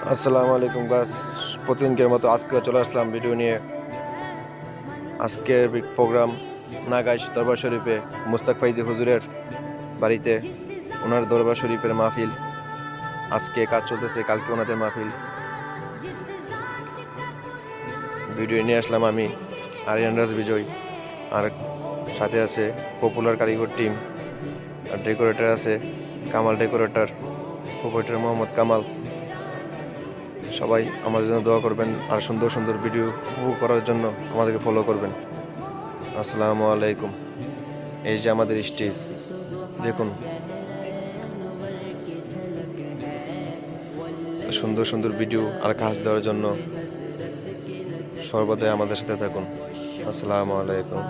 আসসালামু আলাইকুম গাছ। প্রতিদিনকের মতো আজকেও চলে আসলাম ভিডিও নিয়ে। আজকের প্রোগ্রাম নাগাইশ দরবার শরীফে মুস্তাক ফাইজি হুজুরের বাড়িতে, ওনার দরবার শরীফের মাহফিল। আজকে কাজ চলতেছে, কালকে ওনাদের মাহফিল। ভিডিও নিয়ে আসলাম আমি, আরিয়ান রাজ বিজয়, আর সাথে আছে পপুলার কারিগর টিম, আর ডেকোরেটর আছে কামাল ডেকোরেটর, প্রোপাইটার মোহাম্মদ কামাল। সবাই আমাদের জন্য দোয়া করবেন, আর সুন্দর সুন্দর ভিডিও উপভোগ করার জন্য আমাদেরকে ফলো করবেন। আসসালামু আলাইকুম। এই যে আমাদের স্টেজ দেখুন, সুন্দর সুন্দর ভিডিও আর কাজ দেওয়ার জন্য সর্বদাই আমাদের সাথে থাকুন। আসসালামু আলাইকুম।